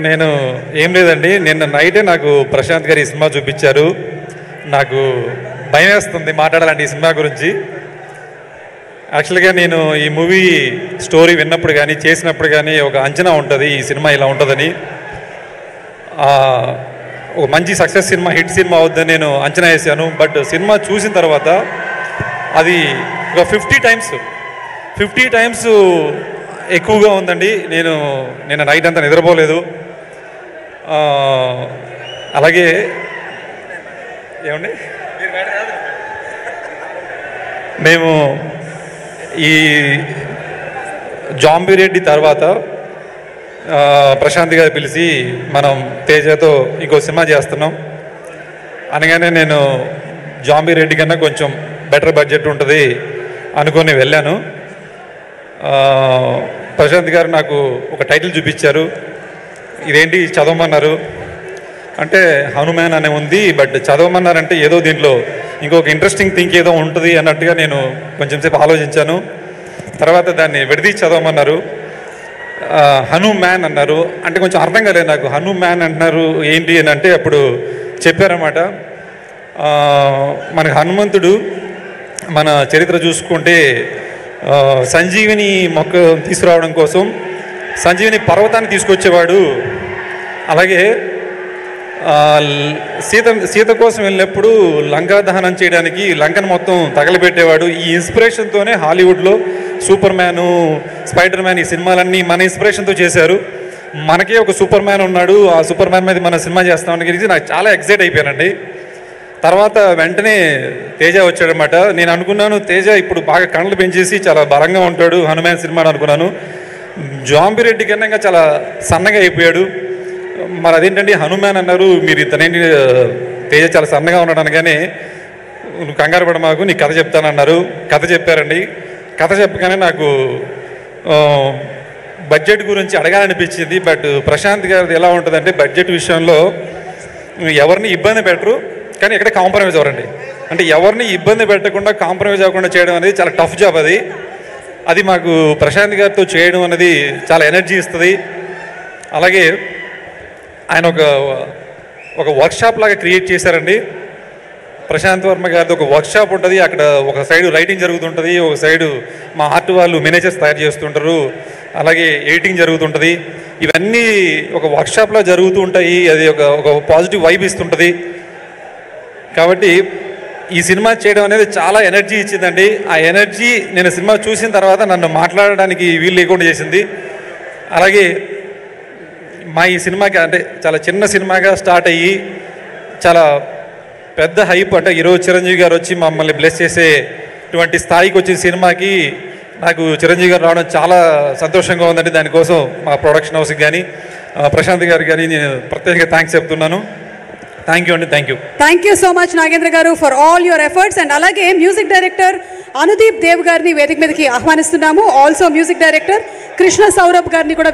నేను ఏం లేదండి, నిన్న నైటే నాకు ప్రశాంత్ గారు ఈ సినిమా చూపించారు. నాకు భయం వేస్తుంది మాట్లాడాలంటే ఈ సినిమా గురించి. యాక్చువల్గా నేను ఈ మూవీ స్టోరీ విన్నప్పుడు కానీ చేసినప్పుడు కానీ ఒక అంచనా ఉంటుంది, ఈ సినిమా ఇలా ఉంటుందని. ఒక మంచి సక్సెస్ సినిమా, హిట్ సినిమా అవుద్దని నేను అంచనా వేసాను. బట్ సినిమా చూసిన తర్వాత అది ఒక 50 టైమ్స్ ఎక్కువగా ఉందండి. నేను నైట్ అంతా నిద్రపోలేదు. అలాగే ఏమండి, మేము ఈ జాంబిరెడ్డి తర్వాత ప్రశాంత్ గారు పిలిచి మనం తేజతో ఇంకో సినిమా చేస్తున్నాం అనగానే నేను జాంబిరెడ్డి కన్నా కొంచెం బెటర్ బడ్జెట్ ఉంటుంది అనుకొని వెళ్ళాను. ప్రశాంత్ గారు నాకు ఒక టైటిల్ చూపించారు. ఇదేంటి చదవమన్నారు అంటే హనుమాన్ అనే ఉంది, బట్ చదవమన్నారంటే ఏదో దీంట్లో ఇంకొక ఇంట్రెస్టింగ్ థింక్ ఏదో ఉంటుంది అన్నట్టుగా నేను కొంచెం సేపు ఆలోచించాను. తర్వాత దాన్ని విడదీసి చదవమన్నారు. హనుమాన్ అన్నారు అంటే కొంచెం అర్థం కాలేదు నాకు. హనుమాన్ అంటున్నారు ఏంటి అని అంటే అప్పుడు చెప్పారన్నమాట. మనకు హనుమంతుడు మన చరిత్ర చూసుకుంటే సంజీవిని మొక్క తీసుకురావడం కోసం సంజీవిని పర్వతాన్ని తీసుకొచ్చేవాడు. అలాగే సీత కోసం వెళ్ళినప్పుడు లంకా దహనం చేయడానికి లంకను మొత్తం తగలబెట్టేవాడు. ఈ ఇన్స్పిరేషన్తోనే హాలీవుడ్లో సూపర్ మ్యాను, స్పైడర్ మ్యాన్ ఈ సినిమాలన్నీ మన ఇన్స్పిరేషన్తో చేశారు. మనకే ఒక సూపర్ మ్యాన్ ఉన్నాడు, ఆ సూపర్ మ్యాన్ మీద మన సినిమా చేస్తామని గురించి నాకు చాలా ఎక్సైట్ అయిపోయానండి. తర్వాత వెంటనే తేజ వచ్చాడనమాట. నేను అనుకున్నాను తేజ ఇప్పుడు బాగా కళ్ళు పెంచేసి చాలా బలంగా ఉంటాడు హనుమాన్ సినిమా అనుకున్నాను. జాంబిరెడ్డి కన్నా ఇంకా చాలా సన్నగా అయిపోయాడు. మరి అదేంటండి హనుమాన్ అన్నారు, మీరు ఇతనేంటి తేజ చాలా సన్నగా ఉన్నాడు అనగానే నువ్వు కంగారు పడ మాకు, నీ కథ చెప్తానన్నారు. కథ చెప్పారండి. కథ చెప్పగానే నాకు బడ్జెట్ గురించి అడగాలనిపించింది. బట్ ప్రశాంత్ గారిది ఎలా ఉంటుందంటే బడ్జెట్ విషయంలో ఎవరిని ఇబ్బంది పెట్టరు, కానీ ఎక్కడ కాంప్రమైజ్ అవ్వరండి. అంటే ఎవరిని ఇబ్బంది పెట్టకుండా కాంప్రమైజ్ అవ్వకుండా చేయడం అనేది చాలా టఫ్ జాబ్. అది మాకు ప్రశాంత్ గారితో చేయడం అనేది చాలా ఎనర్జీ ఇస్తుంది. అలాగే ఆయన ఒక వర్క్షాప్ లాగా క్రియేట్ చేశారండి. ప్రశాంత్ వర్మ గారిది ఒక వర్క్షాప్ ఉంటుంది. అక్కడ ఒక సైడు రైటింగ్ జరుగుతుంటుంది, ఒక సైడు మా ఆర్ట్ వాళ్ళు మేనేజర్స్ తయారు చేస్తుంటారు, అలాగే ఎడిటింగ్ జరుగుతుంటుంది. ఇవన్నీ ఒక వర్క్షాప్లో జరుగుతూ ఉంటాయి. అది ఒక పాజిటివ్ వైబ్ ఇస్తుంటుంది. కాబట్టి ఈ సినిమా చేయడం అనేది చాలా ఎనర్జీ ఇచ్చిందండి. ఆ ఎనర్జీ నేను సినిమా చూసిన తర్వాత నన్ను మాట్లాడడానికి వీలు లేకుండా చేసింది. అలాగే మా ఈ సినిమాకి అంటే చాలా చిన్న సినిమాగా స్టార్ట్ అయ్యి చాలా పెద్ద హైప్, అంటే ఈరోజు చిరంజీవి గారు వచ్చి మమ్మల్ని బ్లెస్ చేసేటువంటి స్థాయికి వచ్చిన సినిమాకి నాకు చిరంజీవి గారు రావడం చాలా సంతోషంగా ఉందండి. దానికోసం మా ప్రొడక్షన్ హౌస్కి కానీ ప్రశాంత్ గారికి కానీ నేను ప్రత్యేకంగా థ్యాంక్స్ చెప్తున్నాను. థ్యాంక్ యూ అండి. Thank you so much Nagendra గారు for all your efforts. And అలాగే మ్యూజిక్ డైరెక్టర్ అనుదీప్ దేవ్ గారిని వేదిక మీదకి ఆహ్వానిస్తున్నాము. Also music director Krishna Saurabh గారిని కూడా